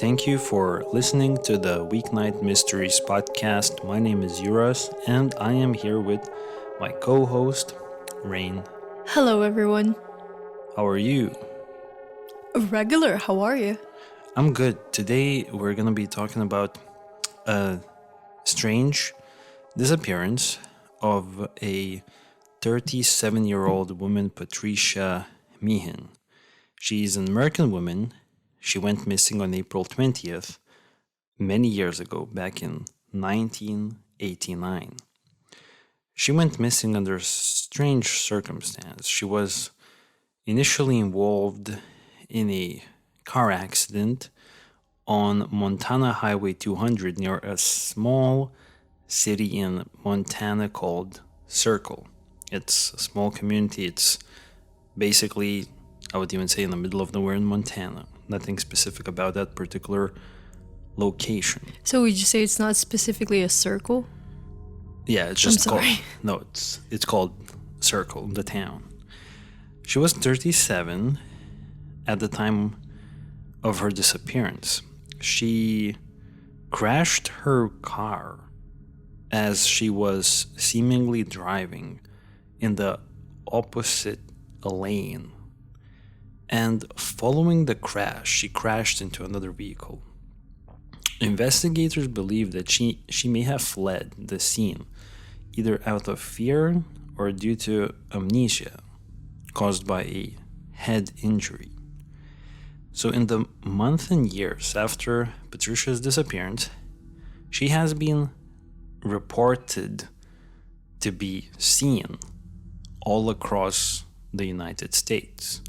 Thank you for listening to the Weeknight Mysteries podcast. My name is Yuras, and I am here with my co-host, Rain. Hello, everyone. How are you? Regular, how are you? I'm good. Today we're gonna be talking about a strange disappearance of a 37-year-old woman, Patricia Meehan. She's an American woman. She went missing on April 20th, many years ago, back in 1989. She went missing under strange circumstance. She was initially involved in a car accident on Montana Highway 200 near a small city in Montana called Circle. It's a small community. It's basically, I would even say, in the middle of nowhere in Montana. Nothing specific about that particular location. So would you say it's not specifically a circle? Yeah, it's just I'm called. sorry. No, it's called Circle, the town. She was 37 at the time of her disappearance. She crashed her car as she was seemingly driving in the opposite lane. And following the crash, she crashed into another vehicle. Investigators believe that she may have fled the scene, either out of fear or due to amnesia caused by a head injury. So in the month and years after Patricia's disappearance, she has been reported to be seen all across the United States.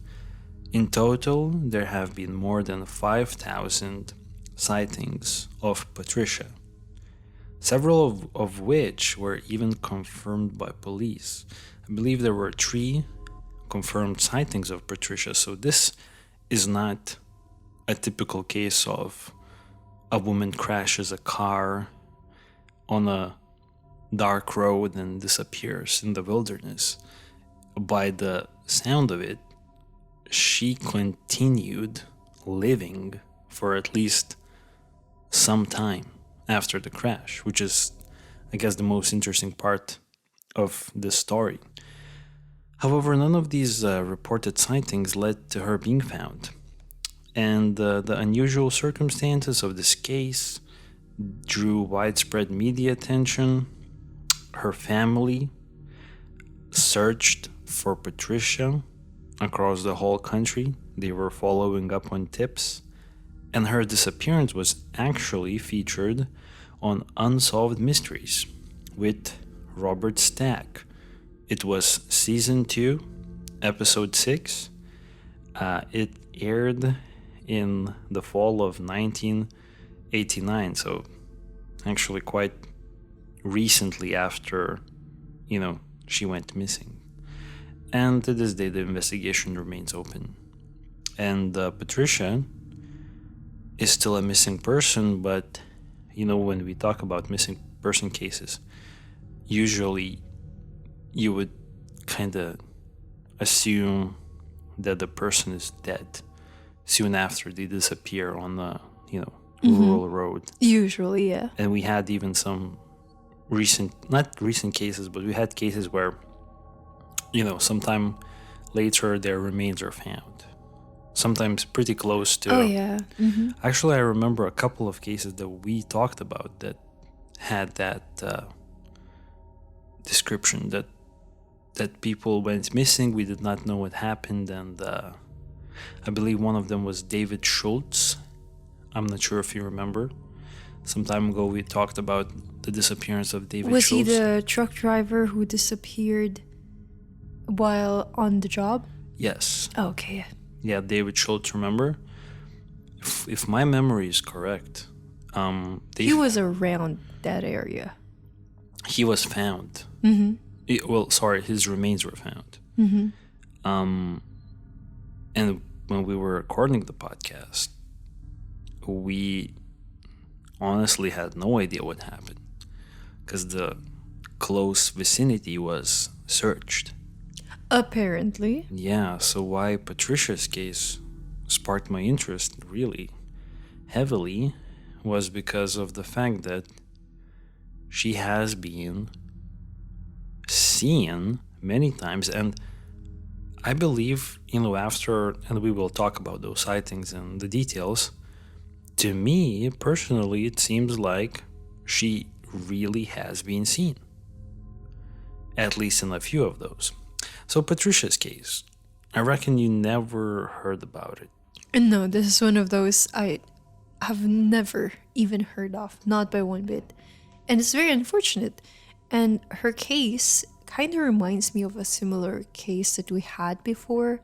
In total, there have been more than 5,000 sightings of Patricia, several of which were even confirmed by police. I believe there were 3 confirmed sightings of Patricia, so this is not a typical case of a woman crashes a car on a dark road and disappears in the wilderness. By the sound of it, she continued living for at least some time after the crash, which is, I guess, the most interesting part of this story. However, none of these reported sightings led to her being found. And the unusual circumstances of this case drew widespread media attention. Her family searched for Patricia across the whole country. They were following up on tips, and her disappearance was actually featured on Unsolved Mysteries with Robert Stack. It was season 2, episode 6. It aired in the fall of 1989, so actually quite recently after, she went missing. And to this day, the investigation remains open. And Patricia is still a missing person, but, when we talk about missing person cases, usually you would kind of assume that the person is dead soon after they disappear on the, rural road. Usually, yeah. And we had even some not recent cases, but we had cases where sometime later their remains are found. Sometimes pretty close to... Oh, yeah. Mm-hmm. Actually, I remember a couple of cases that we talked about that had that description that people went missing. We did not know what happened, and I believe one of them was David Schultz. I'm not sure if you remember. Some time ago, we talked about the disappearance of David Was Schultz. he the truck driver who disappeared while on the job? Yes. Oh, okay. Yeah, David Schultz, remember? If my memory is correct, He was around that area. he was found. Mm-hmm. His remains were found. Mm-hmm. And when we were recording the podcast, we honestly had no idea what happened because the close vicinity was searched. Apparently. Yeah, so why Patricia's case sparked my interest really heavily was because of the fact that she has been seen many times. And I believe, after, and we will talk about those sightings and the details, to me, personally, it seems like she really has been seen. At least in a few of those. So Patricia's case, I reckon you never heard about it. And no, this is one of those I have never even heard of, not by one bit. And it's very unfortunate. And her case kind of reminds me of a similar case that we had before.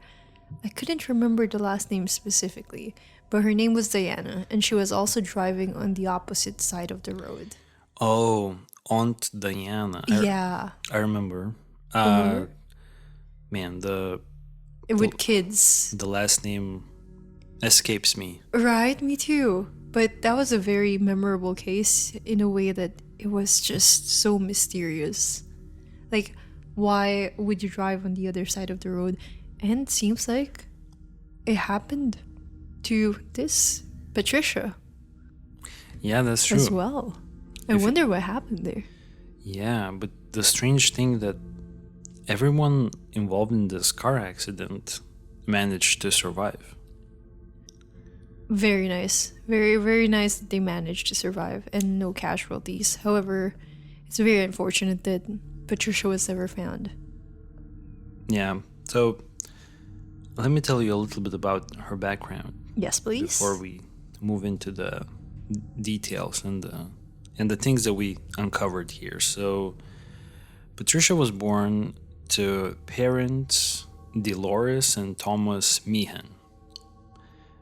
I couldn't remember the last name specifically, but her name was Diana, and she was also driving on the opposite side of the road. Oh, Aunt Diana. Yeah. I remember. Man, With kids. the last name escapes me. Right, me too. But that was a very memorable case in a way that it was just so mysterious. Like, why would you drive on the other side of the road? And it seems like it happened to this Patricia Yeah, that's true. as well. I wonder what happened there. Yeah, but the strange thing that everyone involved in this car accident managed to survive. Very nice. Very, very nice that they managed to survive and no casualties. However, it's very unfortunate that Patricia was never found. Yeah, so let me tell you a little bit about her background Yes, please. before we move into the details and the things that we uncovered here. So Patricia was born to parents Dolores and Thomas Meehan.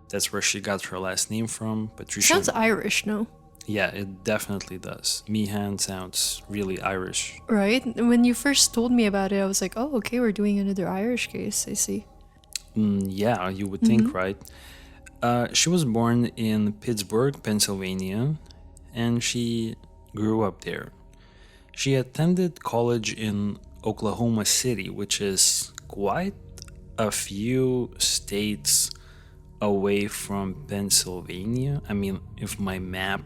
That's where she got her last name from. Patricia. Sounds Irish, no? Yeah, it definitely does. Meehan sounds really Irish. Right? When you first told me about it, I was like, oh, okay, we're doing another Irish case. I see. Yeah, you would think, right? She was born in Pittsburgh, Pennsylvania, and she grew up there. She attended college in Oklahoma City, which is quite a few states away from Pennsylvania. I mean, if my map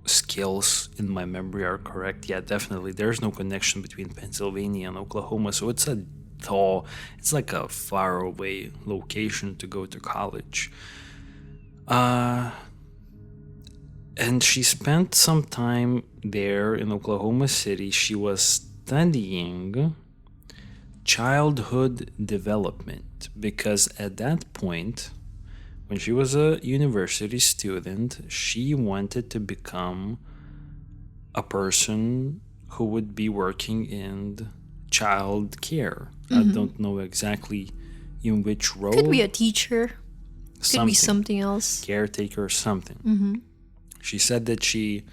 skills in my memory are correct, yeah, definitely. There's no connection between Pennsylvania and Oklahoma, so it's like a far away location to go to college. And she spent some time there in Oklahoma City. She was studying childhood development because at that point, when she was a university student, she wanted to become a person who would be working in child care. I don't know exactly in which role. Could be a teacher. Could be something else. Caretaker or something. She said that she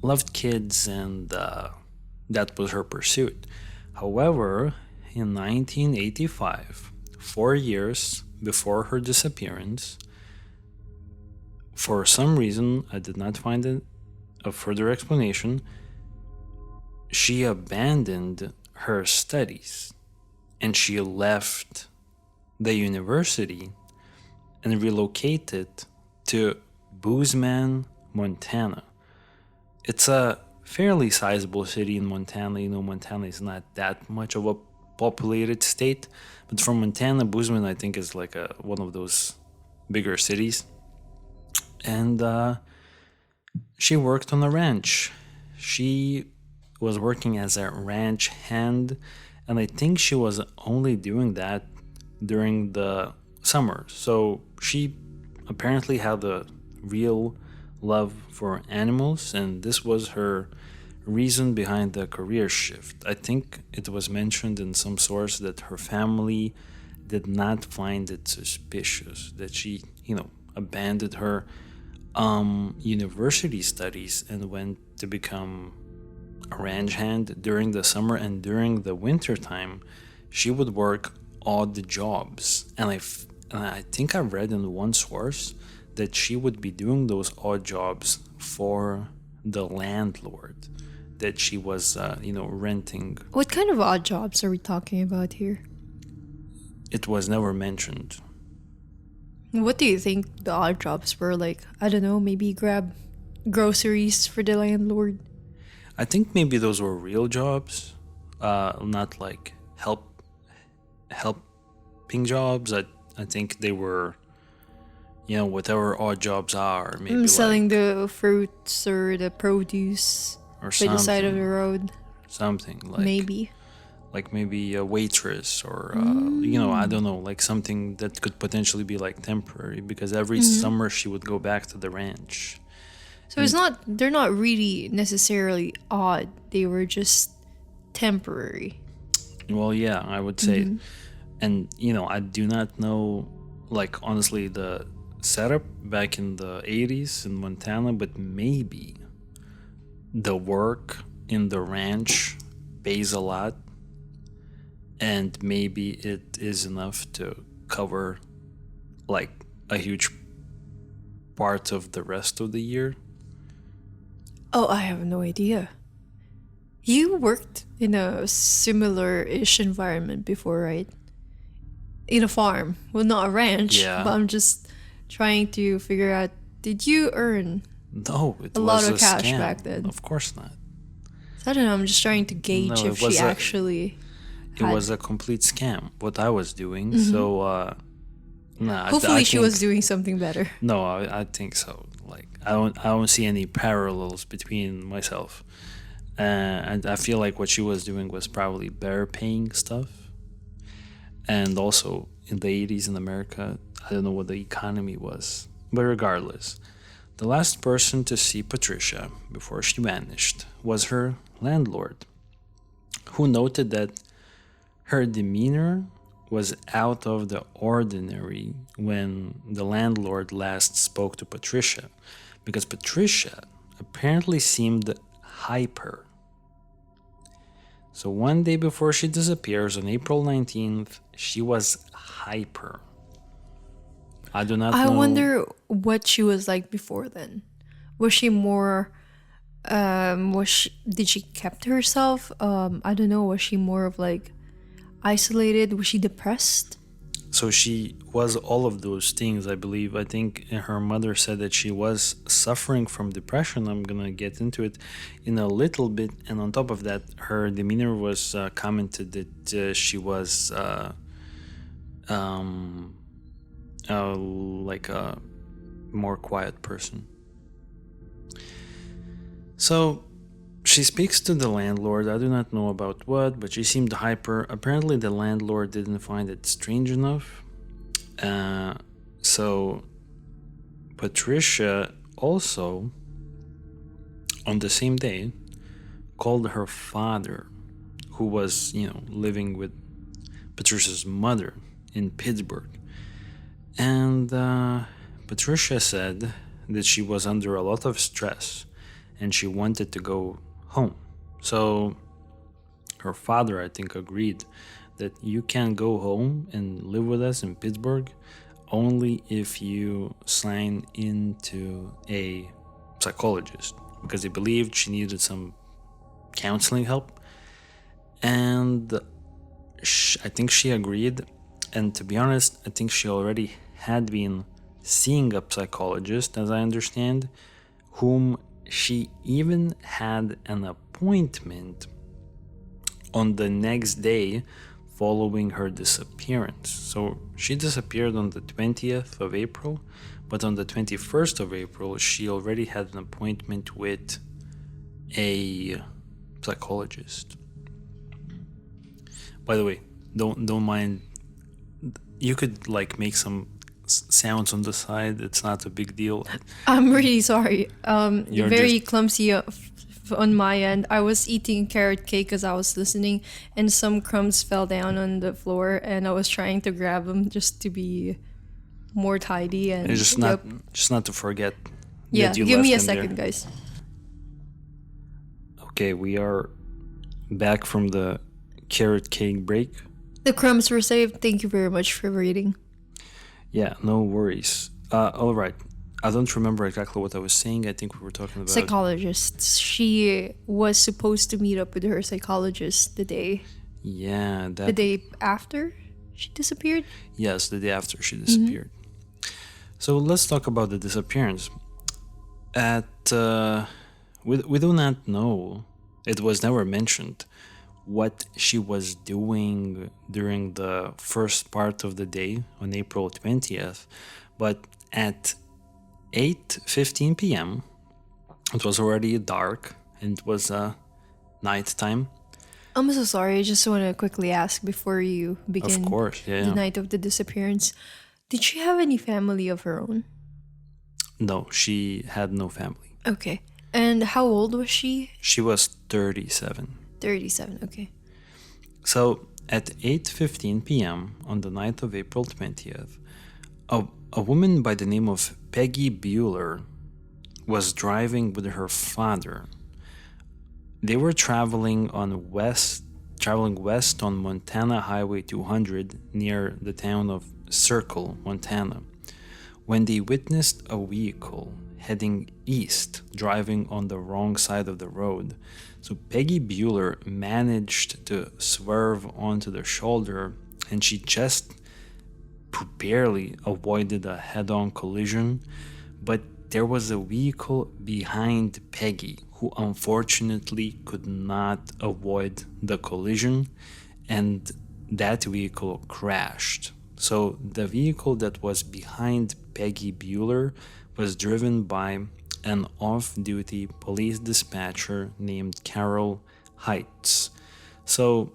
loved kids and that was her pursuit. However, in 1985, 4 years before her disappearance, for some reason, I did not find a further explanation, she abandoned her studies and she left the university and relocated to Bozeman, Montana. It's a fairly sizable city in Montana. You know, Montana is not that much of a populated state, but from Montana, Bozeman, I think, is like one of those bigger cities. And she worked on a ranch. She was working as a ranch hand, and I think she was only doing that during the summer. So she apparently had a real love for animals, and this was her reason behind the career shift. I think it was mentioned in some source that her family did not find it suspicious that she, abandoned her university studies and went to become a ranch hand during the summer, and during the winter time she would work odd jobs. And I think I read in one source that she would be doing those odd jobs for the landlord that she was, renting. What kind of odd jobs are we talking about here? It was never mentioned. What do you think the odd jobs were like? I don't know, maybe grab groceries for the landlord. I think maybe those were real jobs, not like helping jobs. I think they were, whatever odd jobs are, maybe Selling like the fruits or the produce or by the side of the something, road. maybe Maybe. like maybe a waitress or I Mm. don't know, like something that could potentially be like temporary because every Hmm. summer she would go back to the ranch. So And they're not really necessarily odd. They were just temporary. well, yeah, I would say, Hmm. and I do not know, like honestly, the setup back in the 80s in Montana, but maybe the work in the ranch pays a lot, and maybe it is enough to cover like a huge part of the rest of the year. Oh, I have no idea. You worked in a similar-ish environment before, right? In a farm. Well, not a ranch, but Yeah. I'm just trying to figure out, did you earn No, it a lot was of a cash scam. back then? Of course not. So I don't know, I'm just trying to gauge No, if she actually it had. was a complete scam what I was doing. Mhm. So no, I Hopefully she was think doing something better. no, I think so. Like I don't see any parallels between myself. And I feel like what she was doing was probably better paying stuff. And also in the 80s in America, I don't know what the economy was. But regardless, the last person to see Patricia before she vanished was her landlord, who noted that her demeanor was out of the ordinary when the landlord last spoke to Patricia, because Patricia apparently seemed hyper. So one day before she disappears on April 19th, she was hyper. I do not I know. wonder what she was like before then. Was she more did she kept herself? I don't know, was she more of like isolated? Was she depressed? So she was all of those things, I believe. I think her mother said that she was suffering from depression. I'm gonna get into it in a little bit. And on top of that, her demeanor was commented that she was um, like a more quiet person. So she speaks to the landlord. I do not know about what, but she seemed hyper. Apparently, the landlord didn't find it strange enough. So Patricia also, on the same day, called her father, who was, living with Patricia's mother in Pittsburgh. And Patricia said that she was under a lot of stress and she wanted to go home. So her father, I think, agreed that you can go home and live with us in Pittsburgh only if you sign into a psychologist, because he believed she needed some counseling help. And I think she agreed. And to be honest, I think she already had been seeing a psychologist, as I understand, whom she even had an appointment on the next day following her disappearance. So she disappeared on the 20th of April, but on the 21st of April, she already had an appointment with a psychologist. By the way, don't mind. You could like make some sounds on the side. It's not a big deal. I'm really sorry. You're Very just clumsy on my end. I was eating carrot cake as I was listening, and some crumbs fell down on the floor, and I was trying to grab them just to be more tidy. And just yep. not to forget Yeah, that you give left me a them second, there. guys. Okay, we are back from the carrot cake break. The crumbs were saved. Thank you very much for reading. Yeah, no worries. All right. I don't remember exactly what I was saying. I think we were talking about Psychologists. She was supposed to meet up with her psychologist the day yeah, the that day after she disappeared. yes, the day after she disappeared. So let's talk about the disappearance. We do not know. It was never mentioned what she was doing during the first part of the day on April 20th, but at 8:15 p.m. it was already dark and it was nighttime. I'm so sorry. I just want to quickly ask before you begin Of course, the yeah. night of the disappearance. Did she have any family of her own? No, she had no family. Okay. And how old was she? She was 37. 37. Okay. So at 8:15 p.m. on the night of April 20th, a woman by the name of Peggy Bueller was driving with her father. They were traveling west on Montana Highway 200 near the town of Circle, Montana, when they witnessed a vehicle heading east, driving on the wrong side of the road. So Peggy Bueller managed to swerve onto the shoulder, and she just barely avoided a head-on collision, but there was a vehicle behind Peggy who unfortunately could not avoid the collision, and that vehicle crashed. So the vehicle that was behind Peggy Bueller was driven by an off-duty police dispatcher named Carol Heitz. So,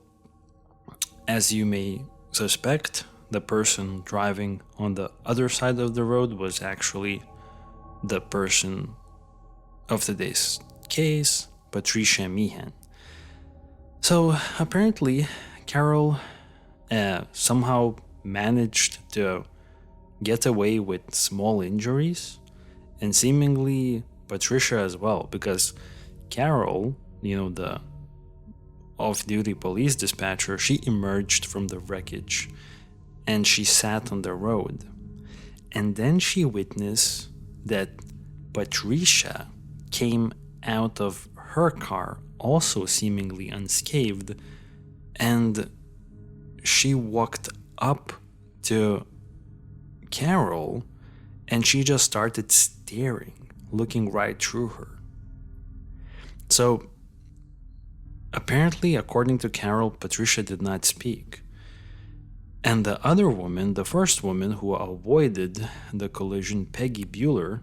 as you may suspect, the person driving on the other side of the road was actually the person of today's case, Patricia Meehan. So apparently, Carol somehow managed to get away with small injuries, and seemingly Patricia as well, because Carol, the off-duty police dispatcher, she emerged from the wreckage and she sat on the road. And then she witnessed that Patricia came out of her car, also seemingly unscathed, and she walked up to Carol and she just started staring, looking right through her. So, apparently, according to Carol, Patricia did not speak. And the other woman, the first woman who avoided the collision, Peggy Bueller,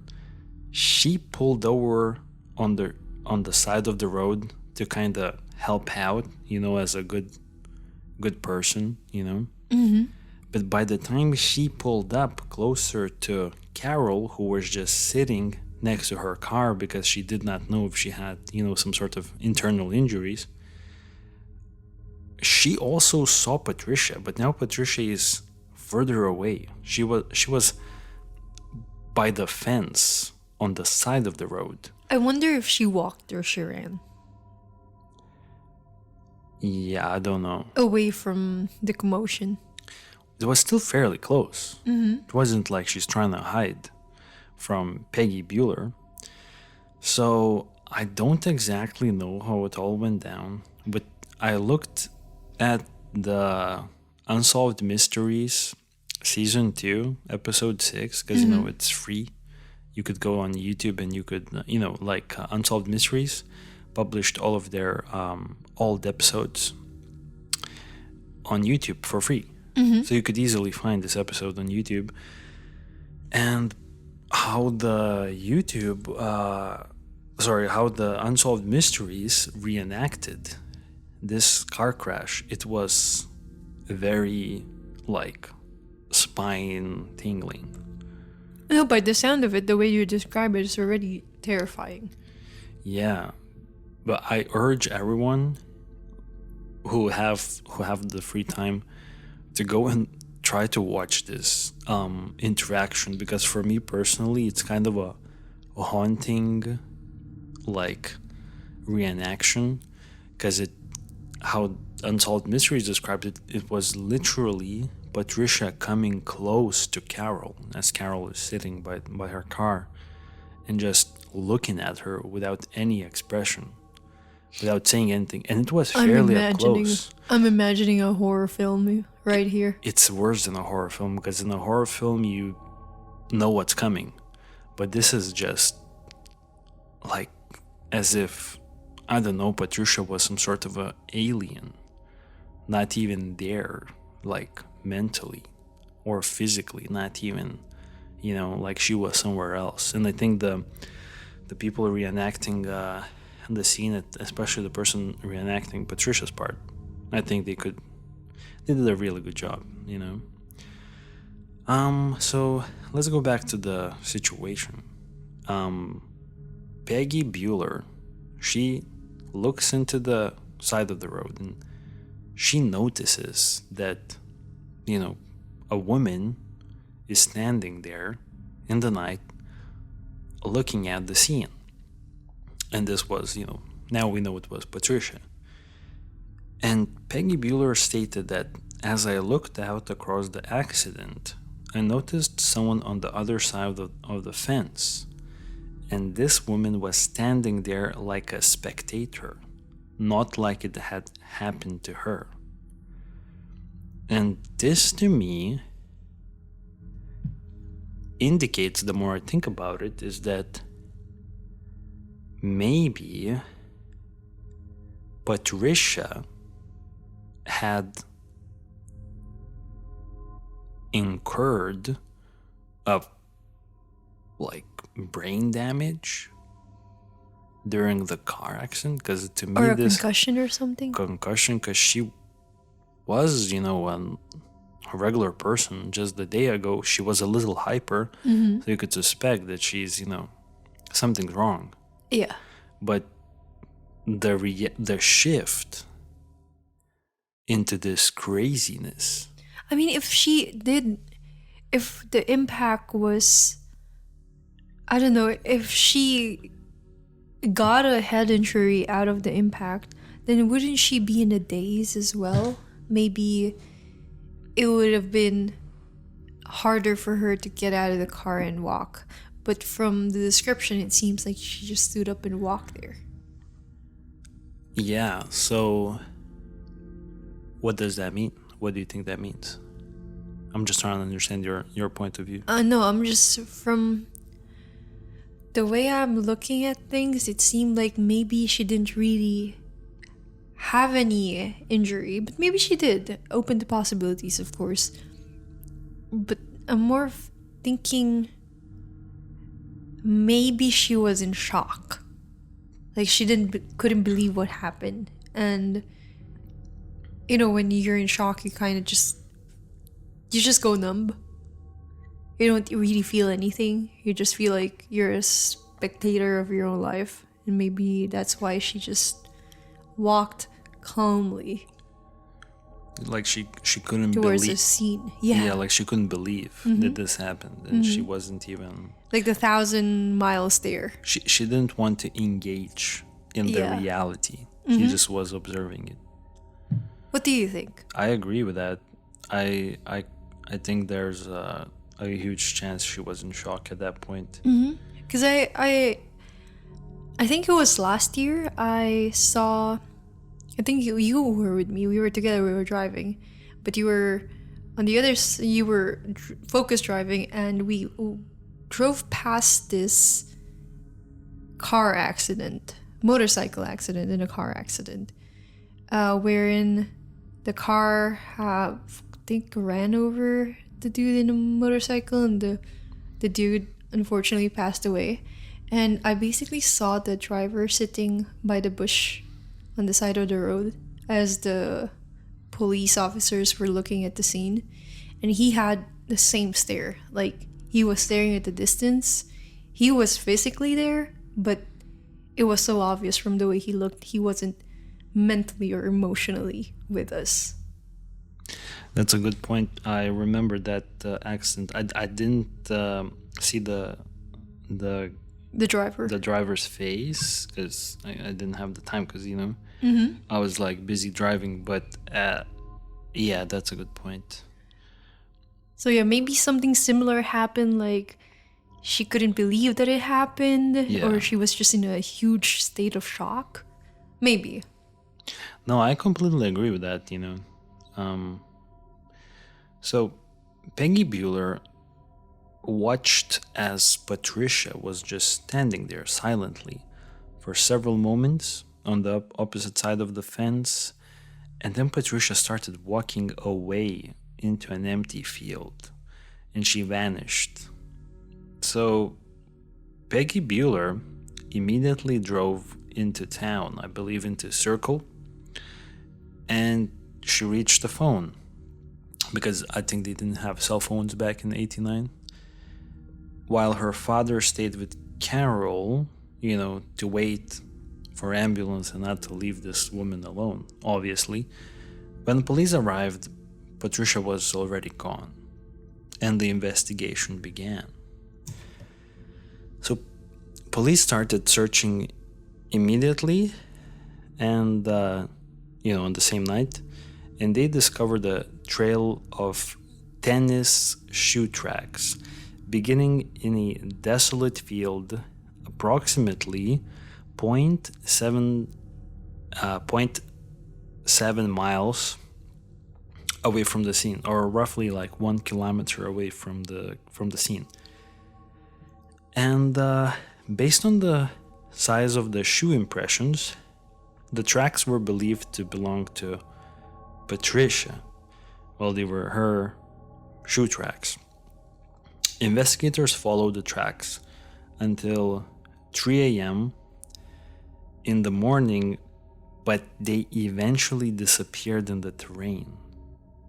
she pulled over on the side of the road to kind of help out, as a good person, Mm-hmm. But by the time she pulled up closer to Carol, who was just sitting next to her car because she did not know if she had, some sort of internal injuries, she also saw Patricia, but now Patricia is further away. She was by the fence on the side of the road. I wonder if she walked or she ran. Yeah, I don't know. Away from the commotion. It was still fairly close. Mm-hmm. It wasn't like she's trying to hide from Peggy Bueller. So I don't exactly know how it all went down, but I looked at the Unsolved Mysteries Season 2, Episode 6, because, it's free. You could go on YouTube and you could, Unsolved Mysteries published all of their old episodes on YouTube for free. Mm-hmm. So you could easily find this episode on YouTube. And how the Unsolved Mysteries reenacted this car crash, it was very, spine tingling. No, by the sound of it, the way you describe it is already terrifying. Yeah, but I urge everyone who have the free time to go and try to watch this interaction, because for me personally, it's kind of a haunting, reenaction, because how Unsolved Mysteries described it, it was literally Patricia coming close to Carol as Carol is sitting by her car and just looking at her without any expression, without saying anything. And it was fairly up close. I'm imagining a horror film right here. It's worse than a horror film, because in a horror film, know what's coming. But this is just like as if, I don't know, Patricia was some sort of a alien, not even there, like mentally or physically, not even, like she was somewhere else. And I think the people reenacting the scene, especially the person reenacting Patricia's part, I think they did a really good job, So let's go back to the situation. Peggy Bueller, she looks into the side of the road and she notices that, a woman is standing there in the night looking at the scene. And this was, now we know it was Patricia. And Peggy Bueller stated that as I looked out across the accident, I noticed someone on the other side of the fence. And this woman was standing there like a spectator, not like it had happened to her. And this to me indicates, the more I think about it, is that maybe Patricia had incurred a brain damage during the car accident, because to me or a concussion or something. Concussion, because she was a regular person. Just the day ago she was a little hyper, so you could suspect that she's something's wrong. Yeah, but the shift into this craziness. I mean, if the impact was, I don't know, if she got a head injury out of the impact, then wouldn't she be in a daze as well? Maybe it would have been harder for her to get out of the car and walk. But from the description, it seems like she just stood up and walked there. Yeah, so what does that mean? What do you think that means? I'm just trying to understand your point of view. No, I'm just, from the way I'm looking at things, it seemed like maybe she didn't really have any injury, but maybe she did. Open to possibilities, of course. But I'm more thinking maybe she was in shock. Like she couldn't believe what happened. And when you're in shock, you kind of just go numb. You don't really feel anything. You just feel like you're a spectator of your own life. And maybe that's why she just walked calmly. Like she couldn't towards believe. the scene. Yeah, like she couldn't believe that this happened, and she wasn't even like the 1,000 miles there. She didn't want to engage in the reality. She just was observing it. What do you think? I agree with that. I think there's a huge chance she was in shock at that point. Because I think it was last year I saw. I think you were with me. We were together. We were driving, but you were on the other. You were focus driving, and we drove past this motorcycle accident, in a car accident, wherein the car I think ran over the dude in a motorcycle, and the dude unfortunately passed away. And I basically saw the driver sitting by the bush on the side of the road as the police officers were looking at the scene, and he had the same stare. Like he was staring at the distance. He was physically there, but it was so obvious from the way he looked, he wasn't mentally or emotionally with us. That's a good point. I remember that accident. I didn't see the driver's face, because I didn't have the time, because I was busy driving. But yeah, that's a good point. So yeah, maybe something similar happened, like she couldn't believe that it happened, or she was just in a huge state of shock. Maybe. No, I completely agree with that. So Peggy Bueller watched as Patricia was just standing there silently for several moments on the opposite side of the fence, and then Patricia started walking away into an empty field, and she vanished. So Peggy Bueller immediately drove into town, I believe into Circle, and she reached the phone, because I think they didn't have cell phones back in '89. While her father stayed with Carol, to wait for ambulance and not to leave this woman alone, obviously. When the police arrived, Patricia was already gone, and the investigation began. So police started searching immediately, and on the same night, and they discovered a trail of tennis shoe tracks beginning in a desolate field approximately 0.7 miles away from the scene, or roughly like 1 kilometer away from the scene. And based on the size of the shoe impressions, the tracks were believed to belong to Patricia. Well, they were her shoe tracks. Investigators followed the tracks until 3 a.m. in the morning, but they eventually disappeared in the terrain,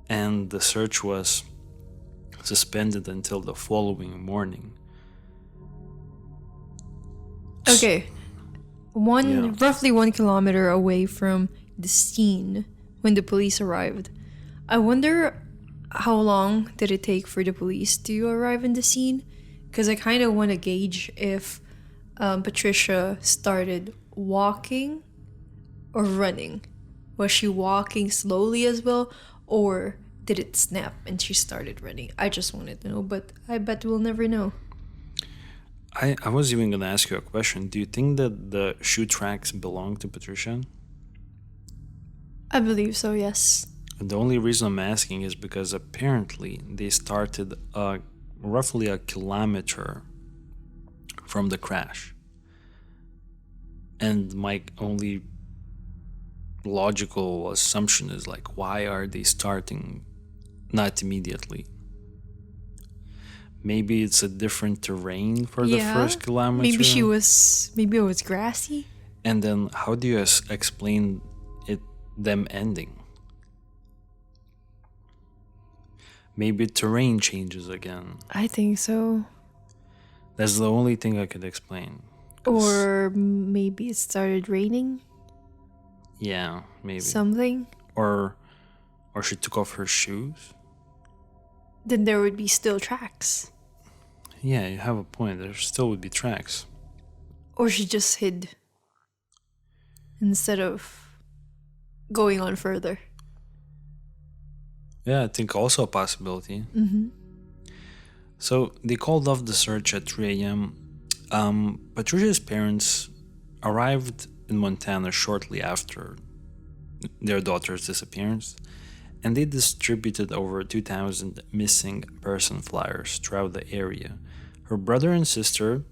and the search was suspended until the following morning. Okay. Roughly 1 kilometer away from the scene when the police arrived. I wonder how long did it take for the police to arrive in the scene? Because I kind of want to gauge if Patricia started walking or running. Was she walking slowly as well, or did it snap and she started running? I just wanted to know, but I bet we'll never know. I was even going to ask you a question. Do you think that the shoe tracks belong to Patricia? I believe so, yes. The only reason I'm asking is because apparently they started roughly a kilometer from the crash. And my only logical assumption is like, why are they starting not immediately? Maybe it's a different terrain for the first kilometer. Maybe it was grassy. And then how do you explain them ending? Maybe terrain changes again. I think so. That's the only thing I could explain. Or maybe it started raining. Yeah, maybe. Something. Or she took off her shoes. Then there would be still tracks. Yeah, you have a point. There still would be tracks. Or she just hid instead of going on further. Yeah, I think also a possibility. Mm-hmm. So they called off the search at 3 a.m. Patricia's parents arrived in Montana shortly after their daughter's disappearance, and they distributed over 2,000 missing person flyers throughout the area. Her brother and sister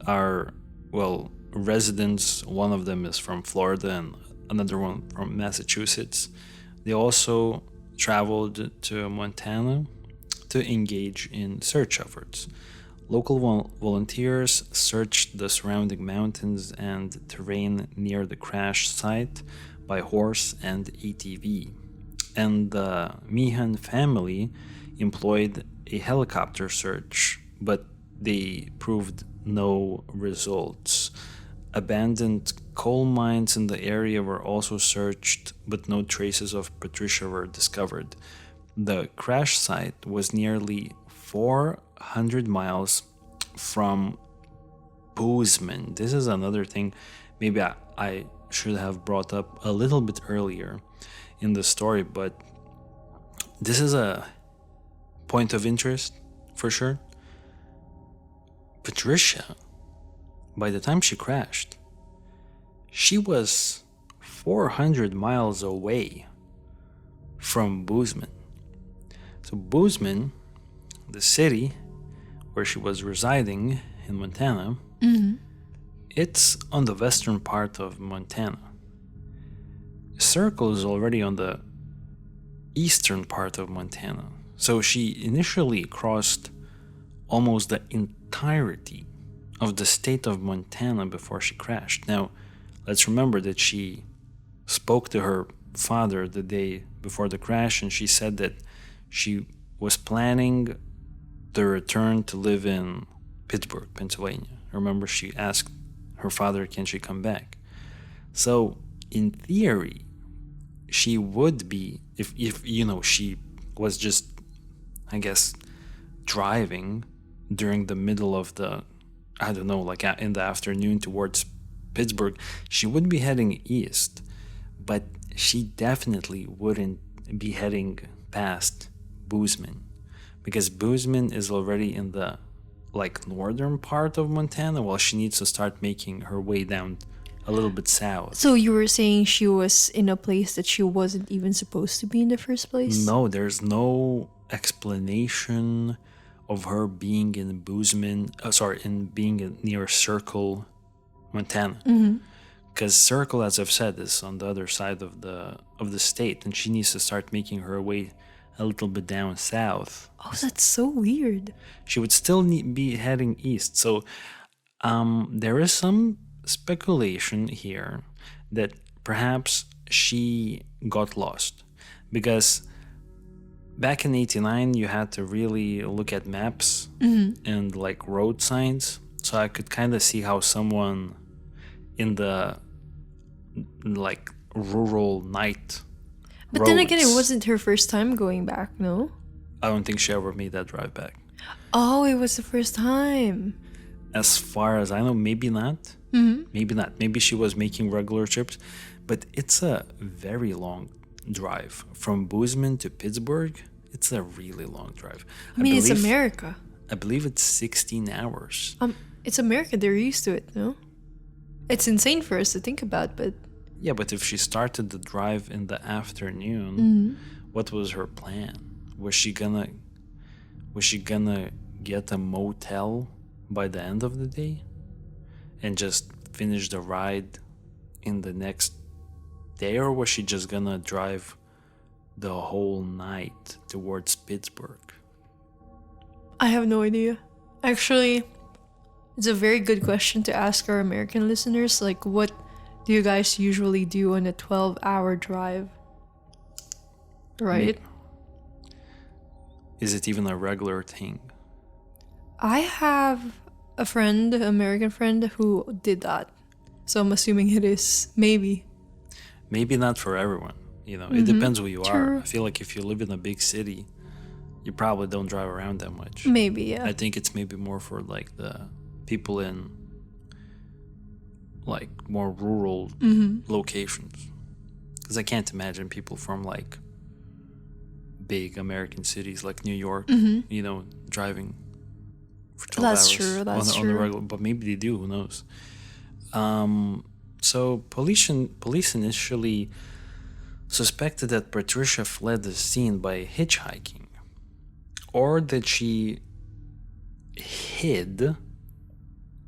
are, residents. One of them is from Florida and another one from Massachusetts. They also traveled to Montana to engage in search efforts. Local volunteers searched the surrounding mountains and terrain near the crash site by horse and ATV. And the Meehan family employed a helicopter search, but they proved no results. Abandoned coal mines in the area were also searched, but no traces of Patricia were discovered. The crash site was nearly 400 miles from Bozeman. This is another thing maybe I should have brought up a little bit earlier in the story, but this is a point of interest for sure. Patricia, by the time she crashed, she was 400 miles away from Bozeman. So Bozeman, the city, where she was residing in Montana, it's on the western part of Montana. Circle is already on the eastern part of Montana. So she initially crossed almost the entirety of the state of Montana before she crashed. Now, let's remember that she spoke to her father the day before the crash, and she said that she was planning to return to live in Pittsburgh, Pennsylvania. Remember, she asked her father, can she come back? So, in theory, she would be, if she was just, I guess, driving during the middle of the, I don't know, like in the afternoon towards Pittsburgh, she would be heading east, but she definitely wouldn't be heading past Bozeman, because Bozeman is already in the northern part of Montana, while she needs to start making her way down a little bit south. So you were saying she was in a place that she wasn't even supposed to be in the first place? No, there's no explanation of her being in Bozeman, being near Circle, Montana. Because Circle, as I've said, is on the other side of the state, and she needs to start making her way a little bit down south. Oh, that's so weird. She would still be heading east. So there is some speculation here that perhaps she got lost, because back in 89 you had to really look at maps and road signs, so I could kind of see how someone in the rural night but roads, then again, it wasn't her first time going back, no? I don't think she ever made that drive back. Oh, it was the first time. As far as I know, maybe not. Maybe not. Maybe she was making regular trips, but it's a very long drive from Bozeman to Pittsburgh. It's a really long drive. I mean, it's America. I believe it's 16 hours. It's America. They're used to it, no? It's insane for us to think about, but... Yeah, but if she started the drive in the afternoon, what was her plan? Was she gonna get a motel by the end of the day and just finish the ride in the next day, or was she just gonna drive the whole night towards Pittsburgh? I have no idea. Actually, it's a very good question to ask our American listeners. What do you guys usually do on a 12-hour drive? Right? Is it even a regular thing? I have a friend, an American friend, who did that. So I'm assuming it is. Maybe. Maybe not for everyone. It depends who you True. are. I feel like if you live in a big city, you probably don't drive around that much. Maybe, yeah. I think it's maybe more for the people in more rural locations. Because I can't imagine people from big American cities like New York, driving for 12 hours. That's on the true. regular, but maybe they do, who knows. So police initially suspected that Patricia fled the scene by hitchhiking, or that she hid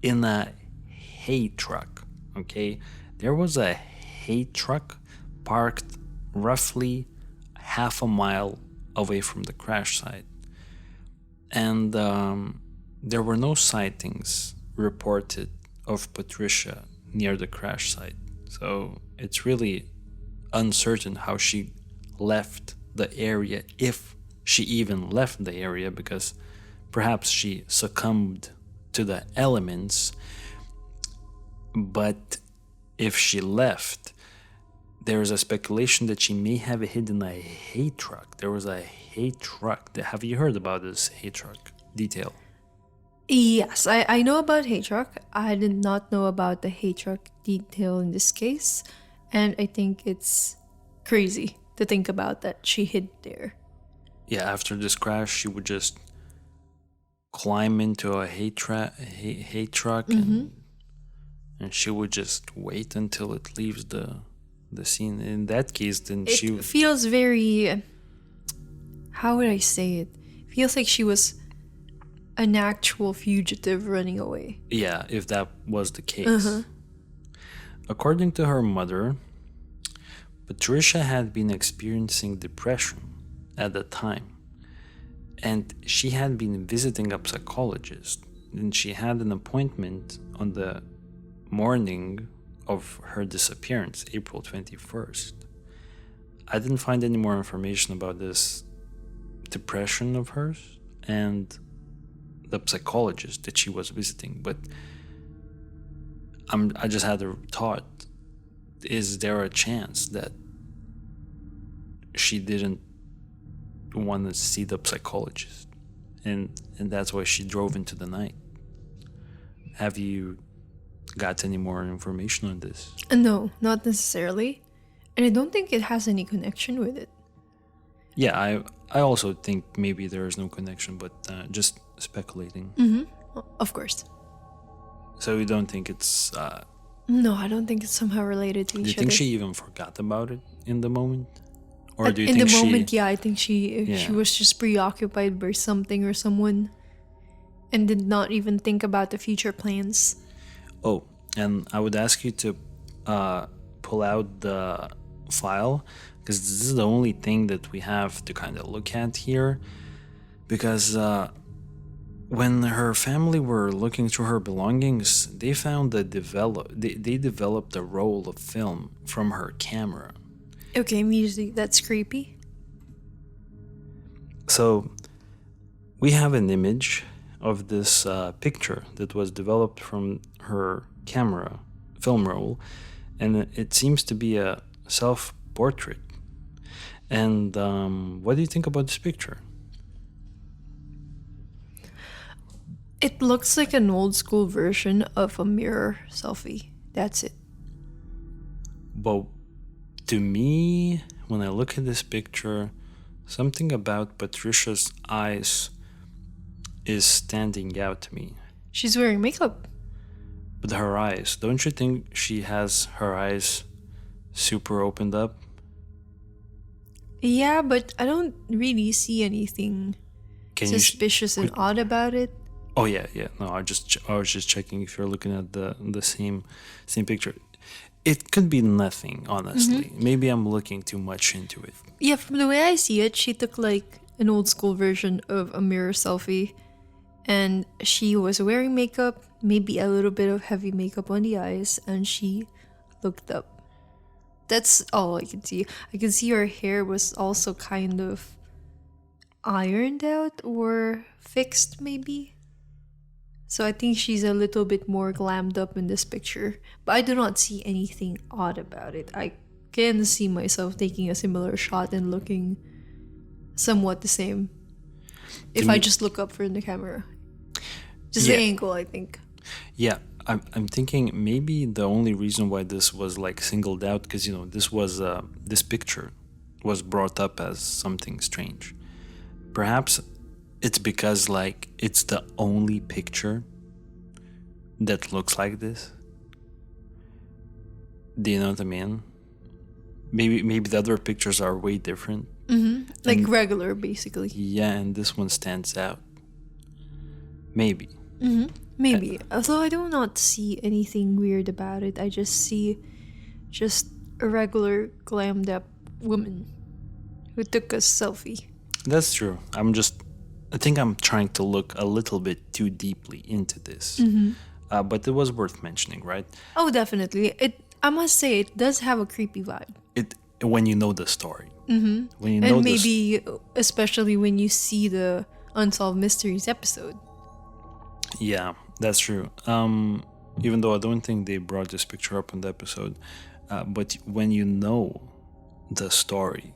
in a hay truck. Okay, there was a hay truck parked roughly half a mile away from the crash site, and there were no sightings reported of Patricia near the crash site. So it's really uncertain how she left the area, if she even left the area, because perhaps she succumbed to the elements. But if she left, there is a speculation that she may have hidden a hay truck. There was a hay truck. Have you heard about this hay truck detail? Yes, I know about hay truck. I did not know about the hay truck detail in this case. And I think it's crazy to think about that she hid there. Yeah, after this crash, she would just climb into a hay truck and she would just wait until it leaves the scene. In that case, then It feels very... How would I say it? Feels like she was an actual fugitive running away. Yeah, if that was the case. According to her mother, Patricia had been experiencing depression at the time, and she had been visiting a psychologist, and she had an appointment on the morning of her disappearance, April 21st. I didn't find any more information about this depression of hers and the psychologist that she was visiting, but I just had a thought: is there a chance that she didn't want to see the psychologist, and that's why she drove into the night? Have you got any more information on this? No, not necessarily. And I don't think it has any connection with it. Yeah, I also think maybe there is no connection, but just speculating. Of course. So you don't think it's... No, I don't think it's somehow related to each other. do you think she even forgot about it in the moment? Or do you in think the moment, yeah, I think she was just preoccupied by something or someone and did not even think about the future plans. Oh, and I would ask you to pull out the file, because this is the only thing that we have to kind of look at here. Because when her family were looking through her belongings, they found that they developed a roll of film from her camera. Okay, immediately, that's creepy. So we have an image of this picture that was developed from her camera film roll, and it seems to be a self-portrait. And what do you think about this picture? It looks like an old school version of a mirror selfie. That's it. But to me, when I look at this picture, something about Patricia's eyes is standing out to me. She's wearing makeup. But her eyes, don't you think she has her eyes super opened up? Yeah, but I don't really see anything suspicious and odd about it. Oh yeah. No, I was just checking if you're looking at the same picture. It could be nothing, honestly. Maybe I'm looking too much into it. Yeah, from the way I see it, she took like an old school version of a mirror selfie, and she was wearing makeup, maybe a little bit of heavy makeup on the eyes, and she looked up. That's all I can see. I can see her hair was also kind of ironed out or fixed, maybe. So I think she's a little bit more glammed up in this picture. But I do not see anything odd about it. I can see myself taking a similar shot and looking somewhat the same if I just look up from the camera. Just the angle, I think. Yeah, I'm thinking maybe the only reason why this was like singled out, because this picture was brought up as something strange. Perhaps it's because like it's the only picture that looks like this. Do you know what I mean? Maybe the other pictures are way different. Like and, regular, basically. Yeah, and this one stands out. Maybe. Maybe. Although I do not see anything weird about it. I just see a regular glammed up woman who took a selfie. That's true. I think I'm trying to look a little bit too deeply into this. But it was worth mentioning, right? Oh, definitely. I must say, it does have a creepy vibe. When you know the story. When you know, and maybe especially when you see the Unsolved Mysteries episode. Yeah, that's true. Even though I don't think they brought this picture up in the episode, but when you know the story.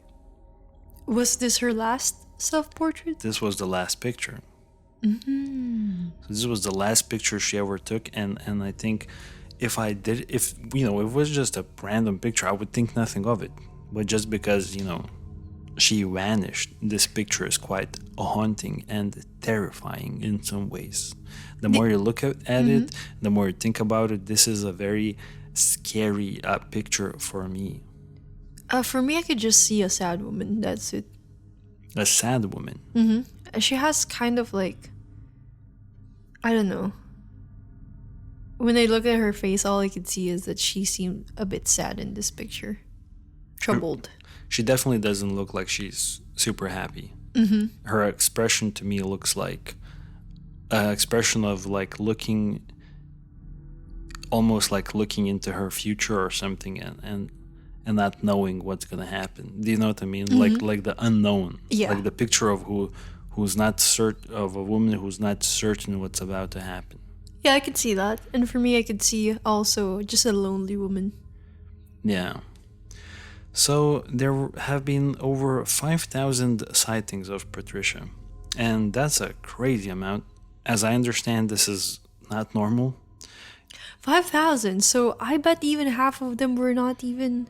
Was this her last self-portrait? This was the last picture. So this was the last picture she ever took, and I think if it was just a random picture, I would think nothing of it. But just because, she vanished, this picture is quite haunting and terrifying in some ways. The more you look at it, the more you think about it, this is a very scary picture for me. For me, I could just see a sad woman. That's it. A sad woman? She has kind of like I don't know. When I look at her face, all I could see is that she seemed a bit sad in this picture. Troubled. She definitely doesn't look like she's super happy. Her expression to me looks like an expression of like looking, almost like looking into her future or something, and not knowing what's gonna happen. Do you know what I mean? Like the unknown. Yeah. Like the picture of who's not certain, of a woman who's not certain what's about to happen. Yeah, I could see that. And for me, I could see also just a lonely woman. Yeah. So there have been over 5,000 sightings of Patricia, and that's a crazy amount. As I understand, this is not normal. 5,000. So I bet even half of them were not even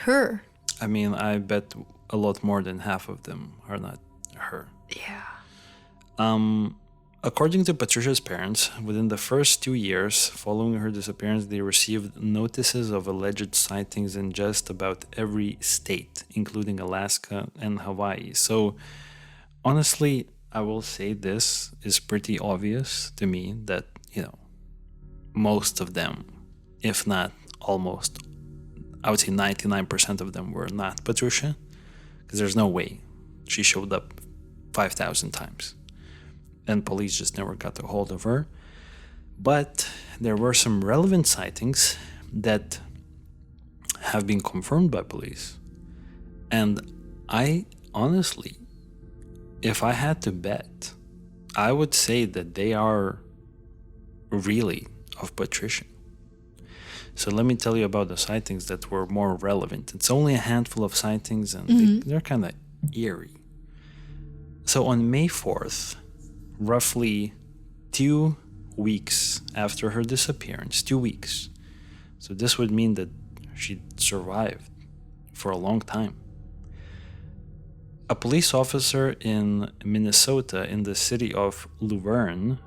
her. I mean, I bet a lot more than half of them are not her. Yeah. According to Patricia's parents, within the first 2 years following her disappearance, they received notices of alleged sightings in just about every state, including Alaska and Hawaii. So, honestly, I will say this is pretty obvious to me that, most of them, if not almost, I would say 99% of them were not Patricia, because there's no way she showed up 5,000 times. And police just never got a hold of her. But there were some relevant sightings that have been confirmed by police. And I honestly, if I had to bet, I would say that they are really of Patricia. So let me tell you about the sightings that were more relevant. It's only a handful of sightings, and they're kind of eerie. So on May 4th, roughly 2 weeks after her disappearance, 2 weeks. So this would mean that she survived for a long time. A police officer in Minnesota, in the city of Luverne,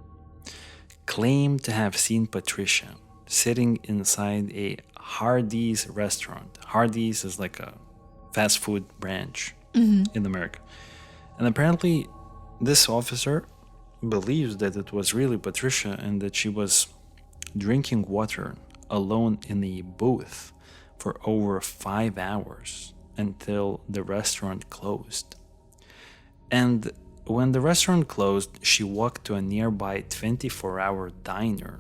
claimed to have seen Patricia sitting inside a Hardee's restaurant. Hardee's is like a fast food branch in America. And apparently this officer believes that it was really Patricia and that she was drinking water alone in a booth for over 5 hours until the restaurant closed. And when the restaurant closed, she walked to a nearby 24-hour diner.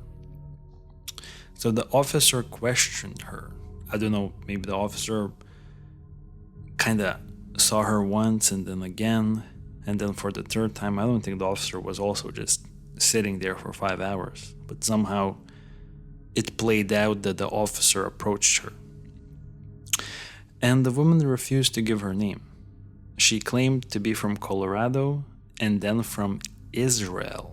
So the officer questioned her. I don't know, maybe the officer kind of saw her once and then again. And then for the third time, I don't think the officer was also just sitting there for 5 hours. But somehow it played out that the officer approached her. And the woman refused to give her name. She claimed to be from Colorado and then from Israel.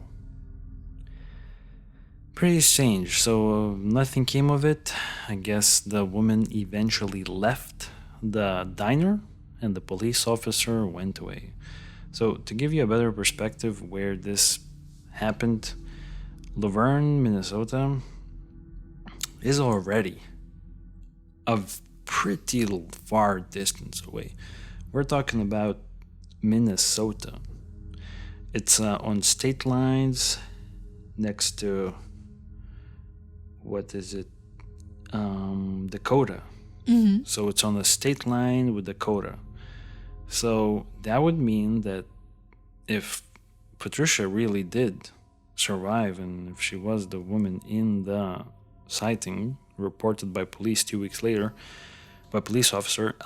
Pretty strange. So nothing came of it. I guess the woman eventually left the diner and the police officer went away. So to give you a better perspective where this happened, Luverne, Minnesota is already a pretty far distance away. We're talking about Minnesota. It's on state lines next to, Dakota. So it's on the state line with Dakota. So that would mean that if Patricia really did survive and if she was the woman in the sighting reported by police 2 weeks later, by a police officer,